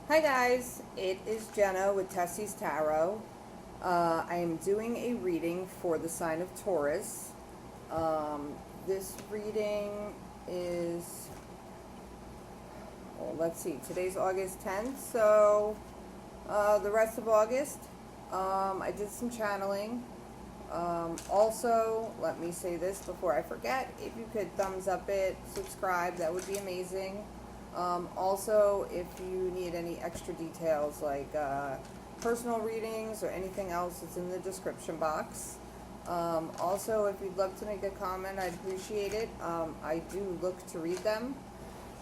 Hi guys, it is Jenna with Tessie's Tarot. I am doing a reading for the sign of Taurus. This reading is, well, let's see, today's August 10th, so the rest of August. I did some channeling. Also, let me say this before I forget, if you could thumbs up it, subscribe, that would be amazing. Also, if you need any extra details like personal readings or anything else, it's in the description box. Also, if you'd love to make a comment, I'd appreciate it. I do look to read them.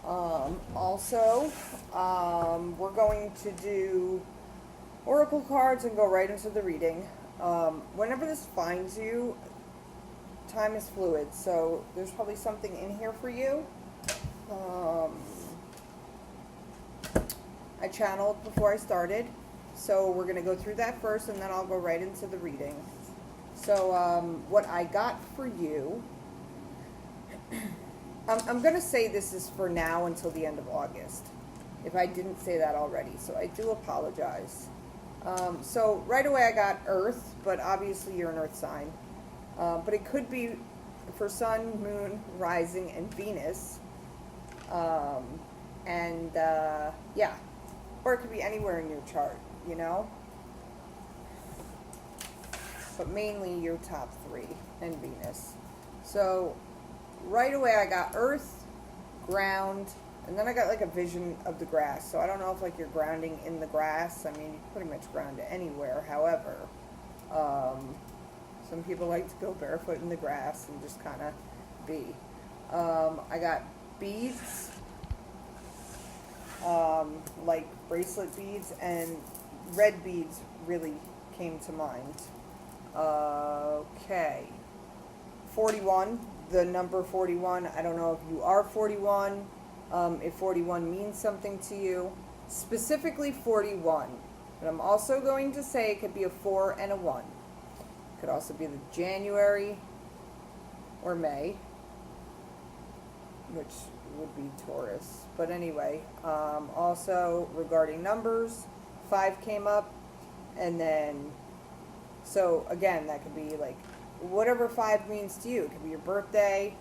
Also, we're going to do oracle cards and go right into the reading. Whenever this finds you, time is fluid, so there's probably something in here for you. I channeled before I started, so we're going to go through that first, and then I'll go right into the reading. So what I got for you, I'm going to say this is for now until the end of August, if I didn't say that already, so I do apologize. So right away I got Earth, but obviously you're an Earth sign. But it could be for Sun, Moon, Rising, and Venus. Yeah. Or it could be anywhere in your chart, you know? But mainly your top three and Venus. So right away I got Earth, ground, and then I got like a vision of the grass. So I don't know if like you're grounding in the grass. I mean, you can pretty much ground it anywhere. However, some people like to go barefoot in the grass and just kind of be. I got beads, like bracelet beads, and red beads really came to mind. Okay. 41, the number 41. I don't know if you are 41. If 41 means something to you, specifically 41. But I'm also going to say it could be a 4 and a 1. It could also be the January or May, which would be Taurus. But anyway, also regarding numbers, 5 came up, and then, so again, that could be like whatever 5 means to you. It could be your birthday,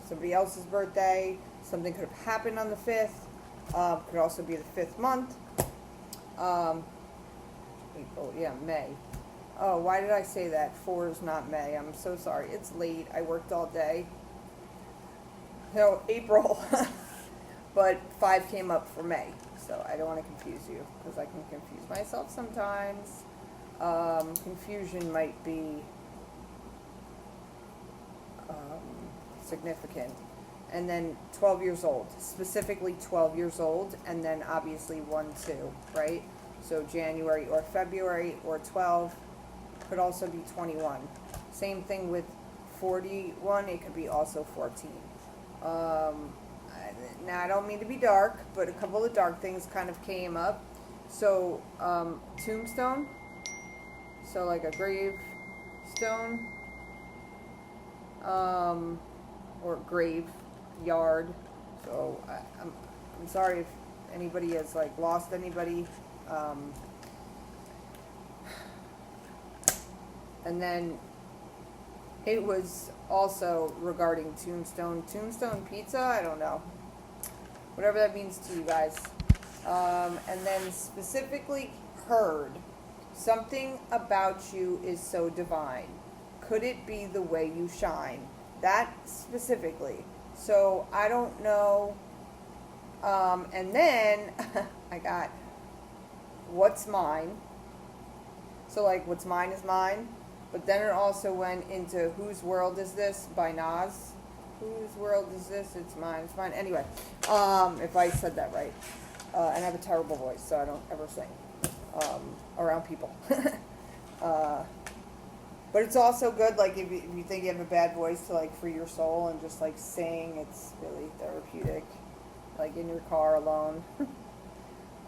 somebody else's birthday. Something could have happened on the 5th. Could also be the 5th month. April, yeah, May. Oh, why did I say that? 4 is not May. I'm so sorry. It's late. I worked all day. No, April. But 5 came up for May. So I don't want to confuse you, because I can confuse myself sometimes. Confusion might be significant. And then 12 years old, specifically 12 years old, and then obviously 1, 2, right? So January or February or 12 could also be 21. Same thing with 41, it could be also 14. Now I don't mean to be dark, but a couple of dark things kind of came up. So tombstone, so like a gravestone, or grave yard. So I'm sorry if anybody has like lost anybody. And then it was also regarding tombstone pizza. I don't know, whatever that means to you guys. And then specifically heard something about you is so divine. Could it be the way you shine? That specifically. So I don't know. And then I got what's mine. So like what's mine is mine. But then it also went into Whose World Is This by Nas. Whose world is this? It's mine. It's mine. Anyway, if I said that right. And I have a terrible voice, so I don't ever sing around people. But it's also good, like, if you think you have a bad voice, to, like, free your soul and just, like, sing. It's really therapeutic, like, in your car alone.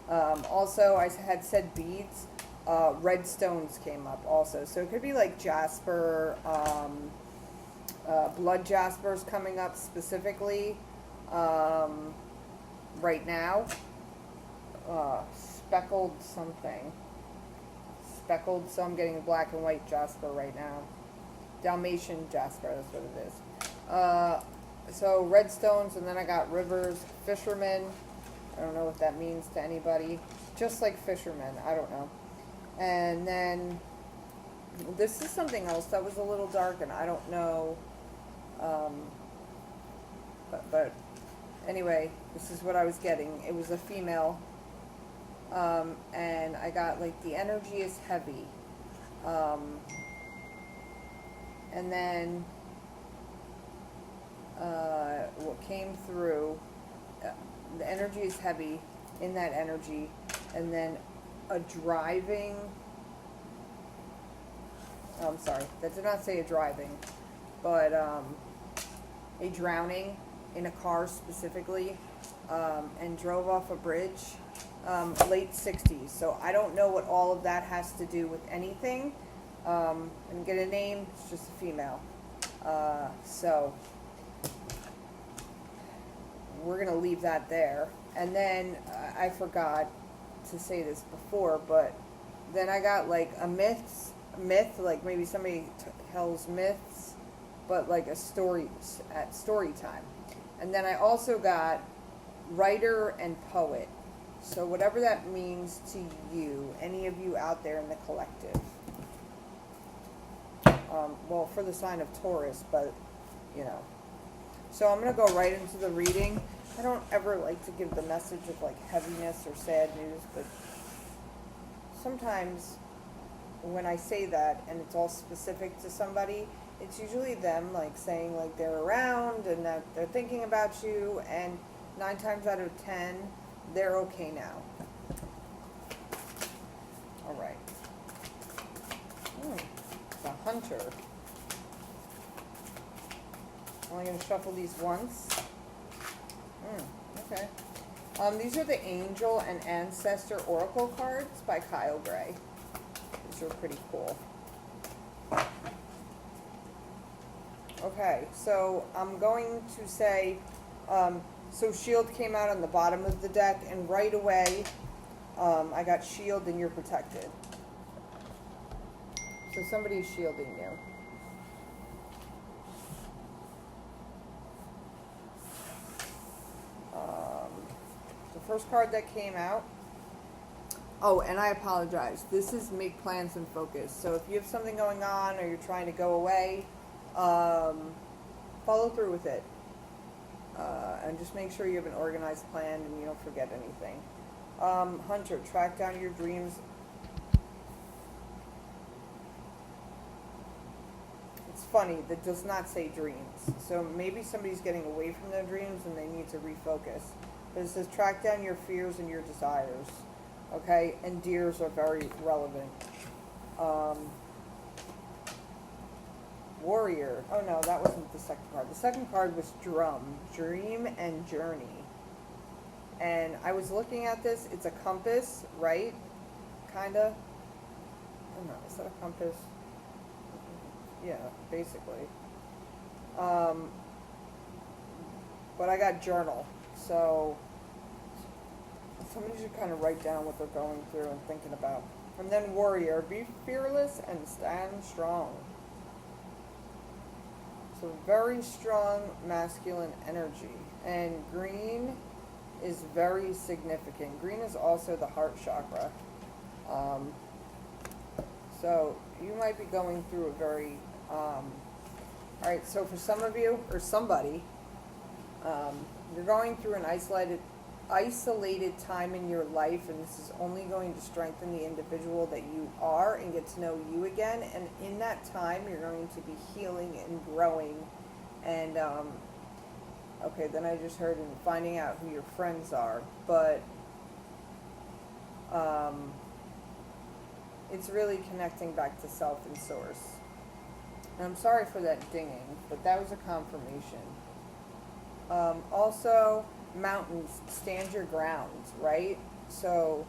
Also, I had said beads. Red stones came up also. So it could be, like, jasper. Blood jasper's coming up specifically right now. speckled something. Speckled, so I'm getting black and white jasper right now. Dalmatian jasper, that's what it is. So red stones, and then I got rivers, fishermen. I don't know what that means to anybody. Just like fishermen, I don't know. And then this is something else that was a little dark, and I don't know. But anyway, this is what I was getting. It was a female. And I got like the energy is heavy. And then what came through, the energy is heavy in that energy, and then a driving, I'm sorry, that did not say a driving, but a drowning in a car specifically, and drove off a bridge, late 60s. So I don't know what all of that has to do with anything. And get a name, it's just a female. So we're going to leave that there. And then I forgot to say this before, but then I got like a myth, like maybe somebody tells myths, but like a story at story time. And then I also got writer and poet. So whatever that means to you, any of you out there in the collective. Well, for the sign of Taurus, but, you know. So I'm going to go right into the reading. I don't ever like to give the message of, like, heaviness or sad news, but sometimes when I say that and it's all specific to somebody, it's usually them, like, saying, like, they're around and that they're thinking about you, and 9 times out of 10, they're okay now. All right. The Hunter. I'm only going to shuffle these once. Okay. These are the Angel and Ancestor Oracle cards by Kyle Gray. These are pretty cool. Okay, so I'm going to say, so Shield came out on the bottom of the deck, and right away, I got Shield and you're protected. So somebody's shielding you. The first card that came out. Oh, and I apologize. This is make plans and focus. So if you have something going on or you're trying to go away, follow through with it. And just make sure you have an organized plan and you don't forget anything. Hunter, track down your dreams. It's funny, that does not say dreams. So maybe somebody's getting away from their dreams and they need to refocus. But it says track down your fears and your desires. Okay? And deers are very relevant. Warrior. Oh no, that wasn't the second card. The second card was drum. Dream and journey. And I was looking at this. It's a compass, right? Kinda. I don't know. Is that a compass? Yeah, basically. But I got journal. So somebody should kind of write down what they're going through and thinking about. And then warrior. Be fearless and stand strong. So very strong masculine energy. And green is very significant. Green is also the heart chakra. So you might be going through a very, alright, so for some of you, or somebody, you're going through an isolated time in your life, and this is only going to strengthen the individual that you are and get to know you again. And in that time, you're going to be healing and growing. And, okay, then I just heard and finding out who your friends are. But, it's really connecting back to self and source. And I'm sorry for that dinging, but that was a confirmation. Also, mountains, stand your ground, right? So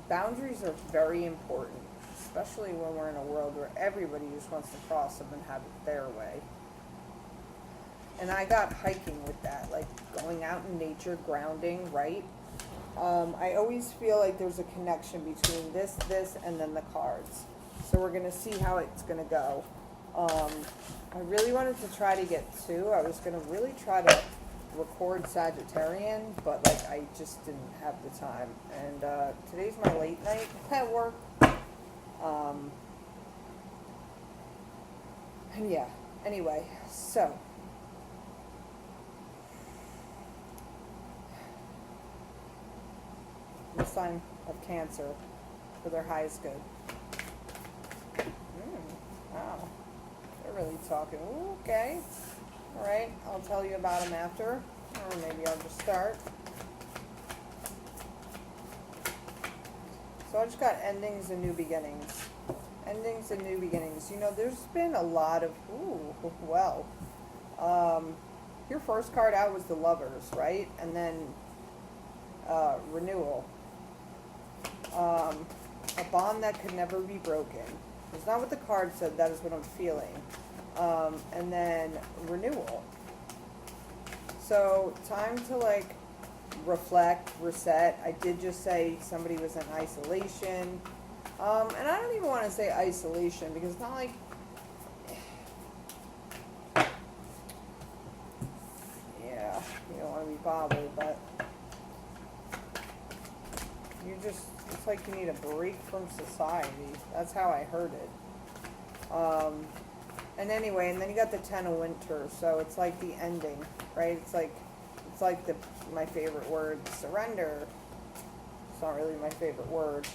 boundaries are very important, especially when we're in a world where everybody just wants to cross them and have it their way. And I got hiking with that, like going out in nature, grounding, right? I always feel like there's a connection between this, and then the cards. So we're going to see how it's going to go. I really wanted to try to get 2. I was going to really try to record Sagittarian, but like I just didn't have the time. And today's my late night at work. And yeah, anyway, so the sign of Cancer for their highest good. Wow, they're really talking. Ooh, okay, all right, I'll tell you about them after, or maybe I'll just start. So I just got endings and new beginnings. Endings and new beginnings. You know, there's been a lot of, your first card out was the Lovers, right? And then renewal. A bond that could never be broken. It's not what the card said, that is what I'm feeling. And then renewal. So time to like reflect, reset. I did just say somebody was in isolation. And I don't even want to say isolation because it's not like, yeah, you don't want to be bothered, but you just, it's like you need a break from society. That's how I heard it. And anyway, and then you got the 10 of Winter, so it's like the ending, right? It's like my favorite word, surrender. It's not really my favorite word.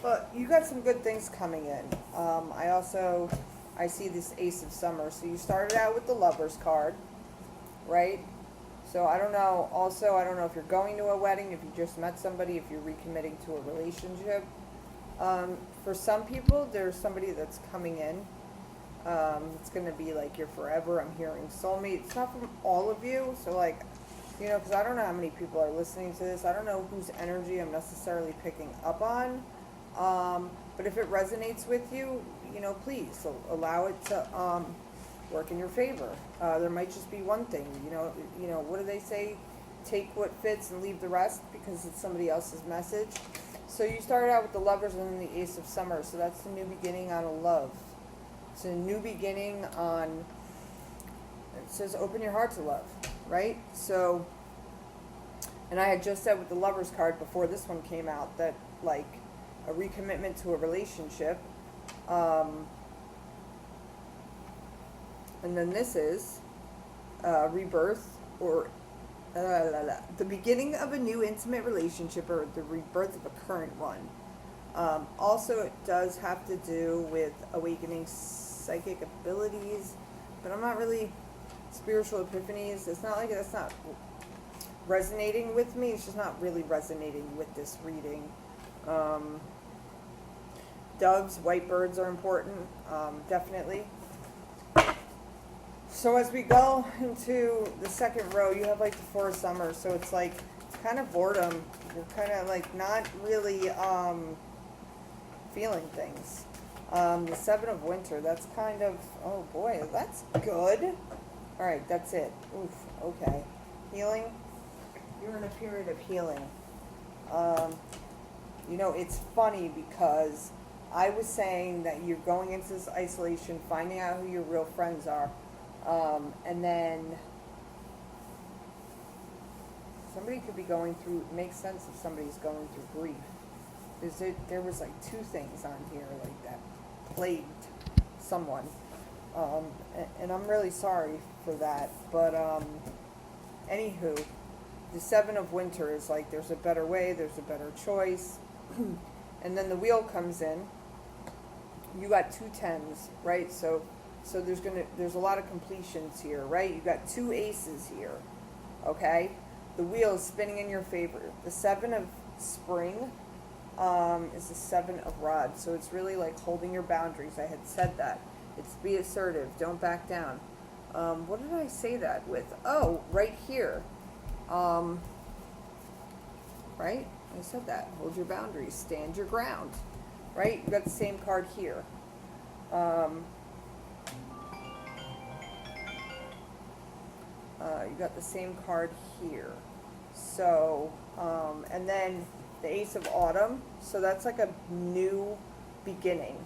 But you got some good things coming in. I see this Ace of Summer. So you started out with the Lovers card, right? So I don't know. Also, I don't know if you're going to a wedding, if you just met somebody, if you're recommitting to a relationship. For some people, there's somebody that's coming in. It's going to be like your forever. I'm hearing soulmate. It's not from all of you. So like, you know, because I don't know how many people are listening to this. I don't know whose energy I'm necessarily picking up on. But if it resonates with you, you know, please allow it to work in your favor. There might just be one thing. You know, what do they say? Take what fits and leave the rest because it's somebody else's message. So you started out with the Lovers and then the Ace of Summer. So that's the new beginning on a love. It's a new beginning on, it says open your heart to love, right? So, and I had just said with the Lovers card before this one came out that like a recommitment to a relationship. And then this is rebirth or the beginning of a new intimate relationship or the rebirth of a current one. Also, it does have to do with awakening psychic abilities, but I'm not really spiritual epiphanies. It's not like that's not resonating with me. It's just not really resonating with this reading. Doves, white birds are important, definitely. So as we go into the second row, you have like the Four of Summer. So it's like kind of boredom. You're kind of like not really feeling things. The Seven of Winter, that's kind of, oh boy, that's good. All right, that's it. Oof, okay. Healing. You're in a period of healing. You know, it's funny because I was saying that you're going into this isolation, finding out who your real friends are, and then somebody could be going through, it makes sense if somebody's going through grief. There was like two things on here like that plagued someone, and I'm really sorry for that, but anywho, the Seven of Winter is like there's a better way, there's a better choice. And then the Wheel comes in. You got 2 10s, right? So there's a lot of completions here, right? You got 2 aces here, okay? The Wheel is spinning in your favor. The Seven of Spring is the 7 of Rods. So it's really like holding your boundaries. I had said that. It's be assertive. Don't back down. What did I say that with? Oh, right here. Right? I said that. Hold your boundaries. Stand your ground. Right? You got the same card here. You got the same card here. So, and then the Ace of Autumn. So that's like a new beginning.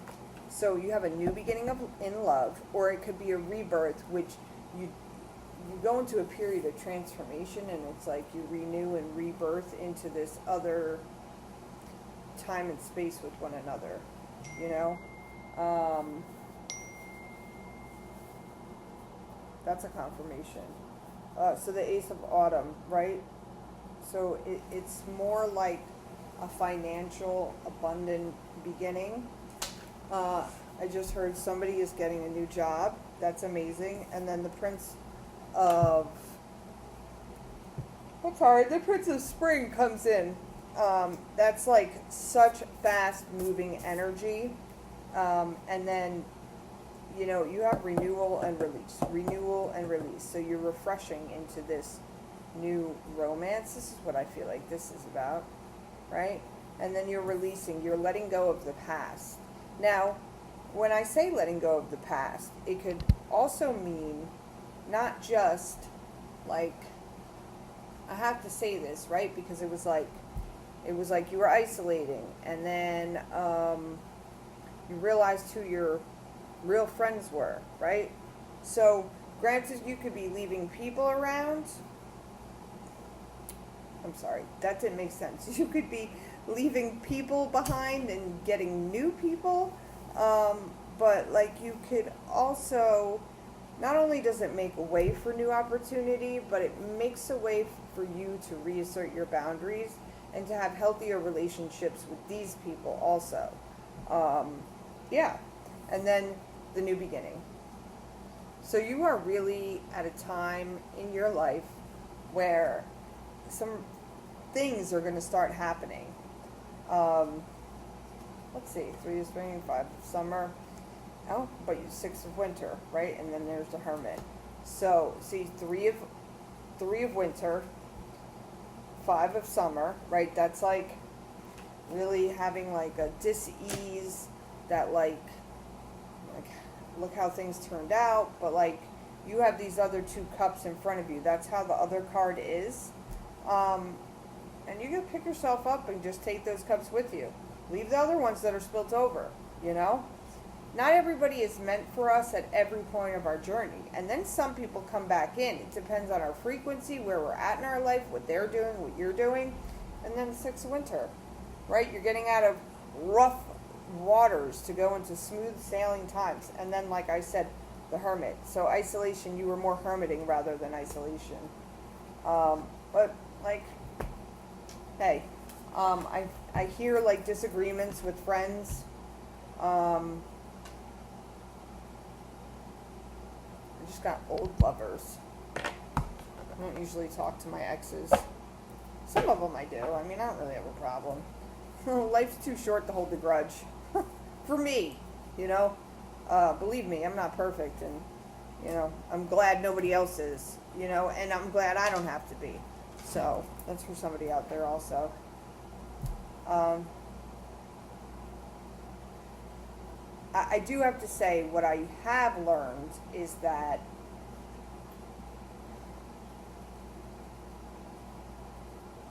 So you have a new beginning in love, or it could be a rebirth, which you you go into a period of transformation, and it's like you renew and rebirth into this other time and space with one another, you know. Um, that's a confirmation. So the Ace of Autumn, right? So it's more like a financial abundant beginning. I just heard somebody is getting a new job. That's amazing. And then the of the Prince of Spring comes in. That's like such fast moving energy. And then, you know, you have renewal and release. So you're refreshing into this new romance. This is what I feel like this is about, right? And then you're releasing, you're letting go of the past. Now, when I say letting go of the past, it could also mean not just like, I have to say this, right? Because it was like you were isolating, and then you realized who your real friends were, right? So, granted, you could be leaving people around. I'm sorry, that didn't make sense. You could be leaving people behind and getting new people, but like you could also, not only does it make a way for new opportunity, but it makes a way for you to reassert your boundaries and to have healthier relationships with these people also. Yeah. And then the new beginning. So you are really at a time in your life where some things are going to start happening. Let's see, 3 of spring, 5 of summer. Oh, but you 6 of winter, right? And then there's the Hermit. So, see, 3 of winter, 5 of summer, right? That's like really having like a dis-ease that like look how things turned out, but like you have these other 2 cups in front of you. That's how the other card is. And you can pick yourself up and just take those cups with you. Leave the other ones that are spilt over, you know? Not everybody is meant for us at every point of our journey. And then some people come back in. It depends on our frequency, where we're at in our life, what they're doing, what you're doing. And then 6 of winter, right? You're getting out of rough waters to go into smooth sailing times. And then, like I said, the Hermit. So isolation, you were more hermiting rather than isolation. But like, hey, I hear like disagreements with friends. I just got old lovers. I don't usually talk to my exes. Some of them I do. I mean, I don't really have a problem. Life's too short to hold a grudge. For me, you know. Believe me, I'm not perfect, and, you know, I'm glad nobody else is, you know, and I'm glad I don't have to be. So, that's for somebody out there also. I do have to say, what I have learned is that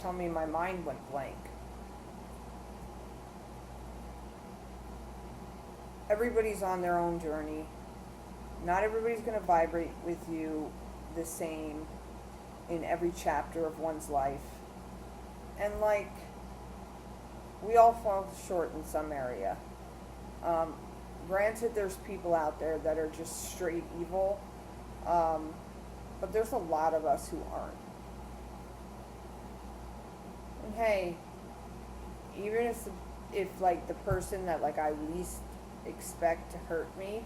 tell me my mind went blank. Everybody's on their own journey. Not everybody's going to vibrate with you the same in every chapter of one's life. And like, we all fall short in some area. Granted, there's people out there that are just straight evil, but there's a lot of us who aren't. And hey, even if like the person that like I least expect to hurt me,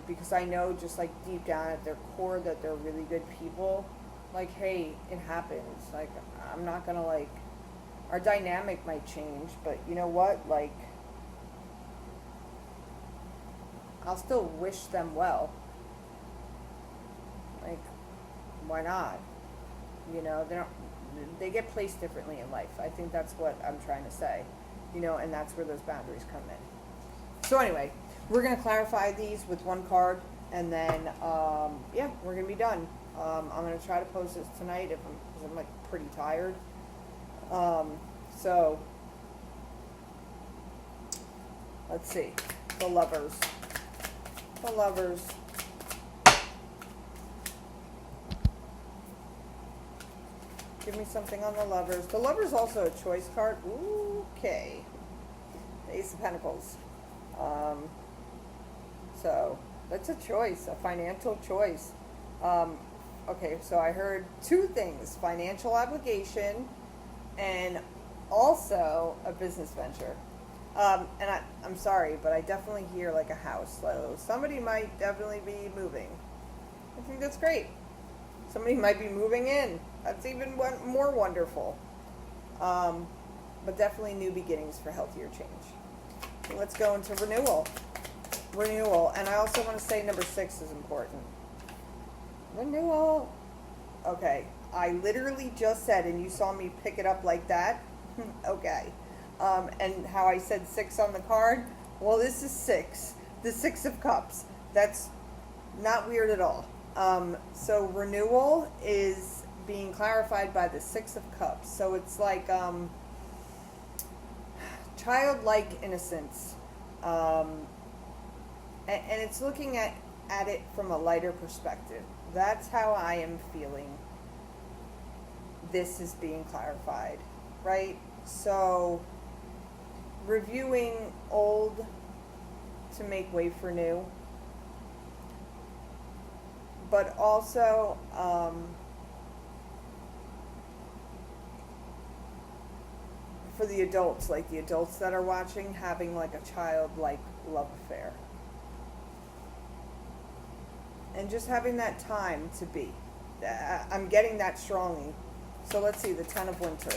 because I know just like deep down at their core that they're really good people, like, hey, it happens. Like, I'm not gonna like, our dynamic might change, but you know what, like, I'll still wish them well. Like, why not? You know, they get placed differently in life. I think that's what I'm trying to say. You know, and that's where those boundaries come in. So anyway, we're going to clarify these with one card, and then, yeah, we're going to be done. I'm going to try to post this tonight because I'm like pretty tired. So, let's see. The Lovers. The Lovers. Give me something on the Lovers. The Lovers also a choice card. Okay. The Ace of Pentacles. So that's a choice, a financial choice. Okay, so I heard two things: financial obligation and also a business venture. And I'm sorry, but I definitely hear like a house. So somebody might definitely be moving. I think that's great. Somebody might be moving in. That's even more wonderful. But definitely new beginnings for healthier change. Okay, let's go into renewal. Renewal. And I also want to say number 6 is important. Renewal. Okay. I literally just said, and you saw me pick it up like that. Okay. And how I said 6 on the card. Well, this is 6. The 6 of Cups. That's not weird at all. So renewal is being clarified by the 6 of Cups. So it's like childlike innocence. And it's looking at it from a lighter perspective. That's how I am feeling this is being clarified, right? So reviewing old to make way for new. But also for the adults, like the adults that are watching, having like a childlike love affair. And just having that time to be. I'm getting that strongly. So let's see, the 10 of Winter.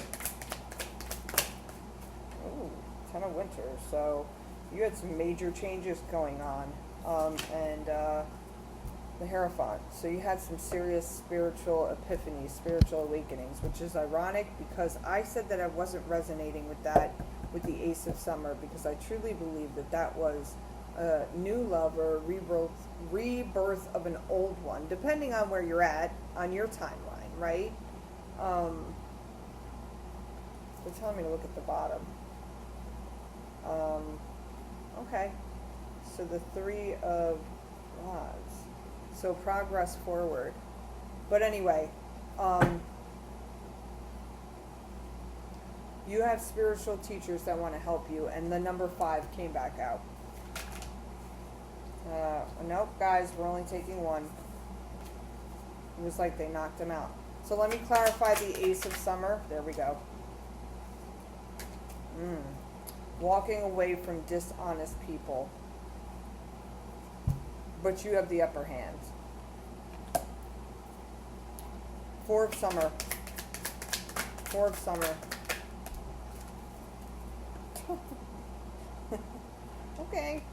Ooh, 10 of Winter. So you had some major changes going on. And the Hierophant. So you had some serious spiritual epiphanies, spiritual awakenings, which is ironic because I said that I wasn't resonating with that with the Ace of Summer, because I truly believe that that was a new love or rebirth of an old one, depending on where you're at on your timeline, right? They're telling me to look at the bottom. Okay. So the 3 of Rods. So progress forward. But anyway, you have spiritual teachers that want to help you, and the number 5 came back out. Nope, guys, we're only taking one. It was like they knocked him out. So let me clarify the Ace of Summer. There we go. Walking away from dishonest people. But you have the upper hand. 4 of Summer. 4 of Summer. Okay.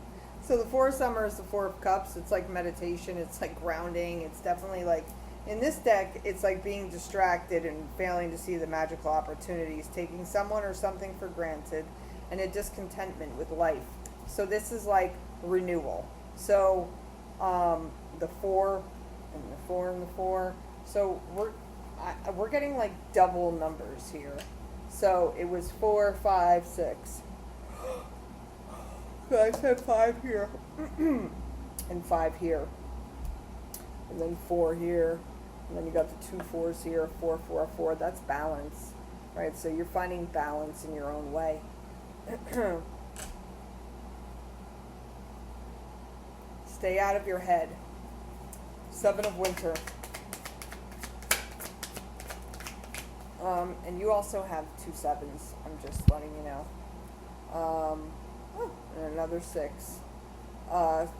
So the 4 of Summer is the 4 of Cups. It's like meditation. It's like grounding. It's definitely like, in this deck, it's like being distracted and failing to see the magical opportunities, taking someone or something for granted, and a discontentment with life. So this is like renewal. So the 4 and the 4 and the 4. So we're getting like double numbers here. So it was 4, 5, 6. So I said 5 here and 5 here, and then 4 here, and then you got the 2 4s here, 4, 4, 4. That's balance, right? So you're finding balance in your own way. Stay out of your head. 7 of Winter. And you also have 2 7s. I'm just letting you know. And another 6.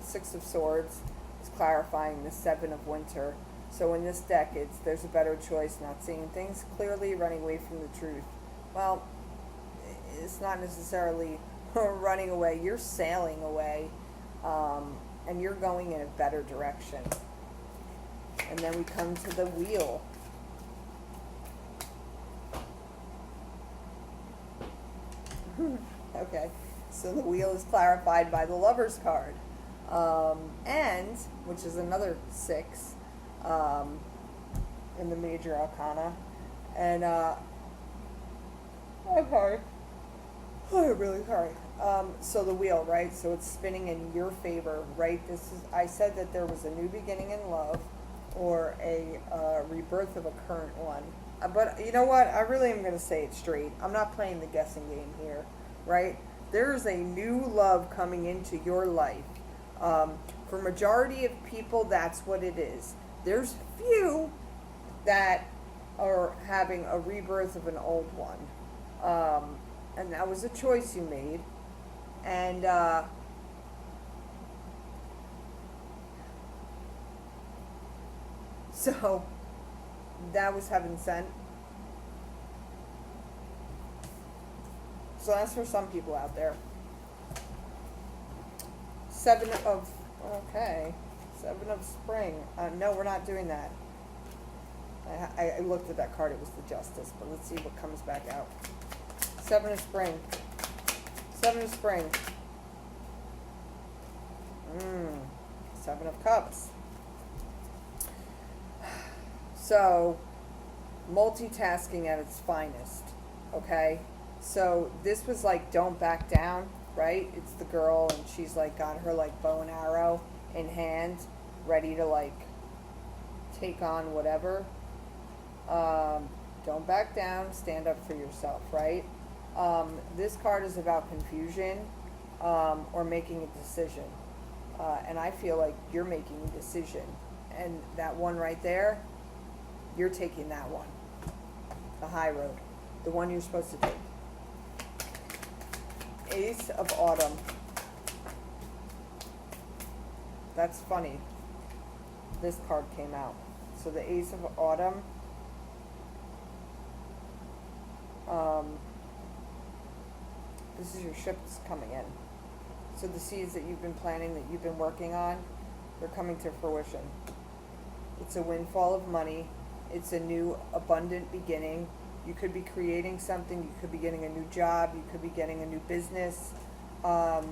6 of Swords is clarifying the 7 of Winter. So in this deck, there's a better choice, not seeing things clearly, running away from the truth. Well, it's not necessarily running away. You're sailing away, and you're going in a better direction. And then we come to the Wheel. Okay, so the Wheel is clarified by the Lover's card, and which is another 6. in the major arcana. And I'm sorry. Oh, I'm really sorry. So the wheel, right? So it's spinning in your favor, right? I said that there was a new beginning in love or a rebirth of a current one. But you know what? I really am going to say it straight. I'm not playing the guessing game here, right? There's a new love coming into your life. For majority of people, that's what it is. There's few that are having a rebirth of an old one. And that was a choice you made. And so that was heaven sent. So that's for some people out there. Seven of spring. No, we're not doing that. I looked at that card. It was the Justice, but let's see what comes back out. Seven of spring. Seven of spring. Seven of cups. So, multitasking at its finest. Okay? So, this was like, don't back down, right? It's the girl, and she's like, got her like bow and arrow in hand, ready to like take on whatever. Don't back down, stand up for yourself, right? This card is about confusion or making a decision. And I feel like you're making a decision. And that one right there, you're taking that one. The high road. The one you're supposed to take. Ace of Autumn. That's funny. This card came out. So the Ace of Autumn. This is your ship that's coming in. So the seeds that you've been planting, that you've been working on, they're coming to fruition. It's a windfall of money. It's a new abundant beginning. You could be creating something. You could be getting a new job. You could be getting a new business. I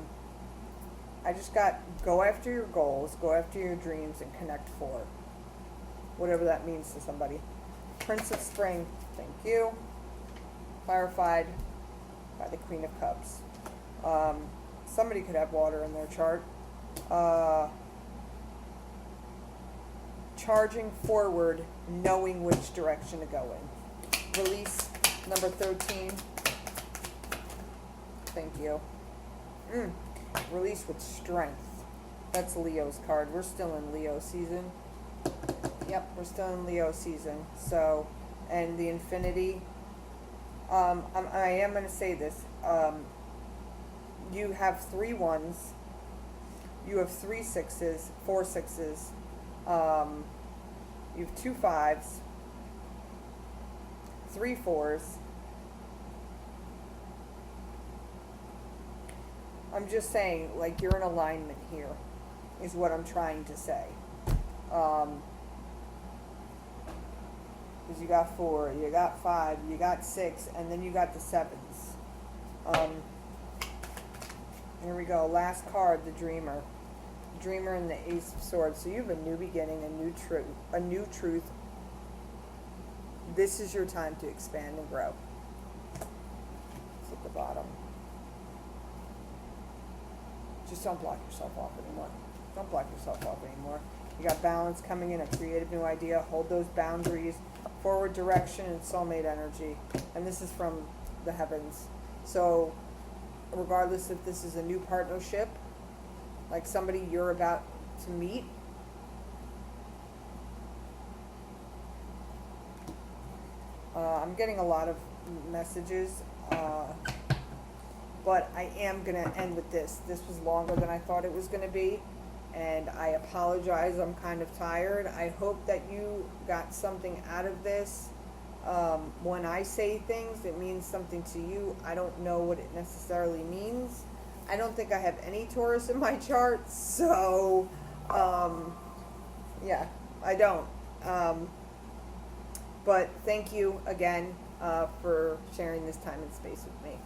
just got go after your goals, go after your dreams, and connect forward. Whatever that means to somebody. Prince of Spring, thank you. Clarified by the Queen of Cups. Somebody could have water in their chart. Charging forward, knowing which direction to go in. Release number 13. Thank you. Release with strength. That's Leo's card. We're still in Leo season. Yep, we're still in Leo season. So, and the infinity. I am going to say this. You have 3 ones. You have 3 sixes, 4 sixes. You have 2 fives, 3 fours. I'm just saying, like, you're in alignment here, is what I'm trying to say. Because you got 4, you got 5, you got 6, and then you got the 7s. Here we go. Last card, the Dreamer. Dreamer and the Ace of Swords. So you have a new beginning, a new truth. This is your time to expand and grow. It's at the bottom. Just don't block yourself off anymore. Don't block yourself off anymore. You got balance coming in, a creative new idea. Hold those boundaries, forward direction, and soulmate energy. And this is from the heavens. So regardless if this is a new partnership, like somebody you're about to meet, I'm getting a lot of messages, but I am going to end with this. This was longer than I thought it was going to be, and I apologize. I'm kind of tired. I hope that you got something out of this. When I say things, it means something to you. I don't know what it necessarily means. I don't think I have any Taurus in my chart, so, yeah, I don't. But thank you again for sharing this time and space with me.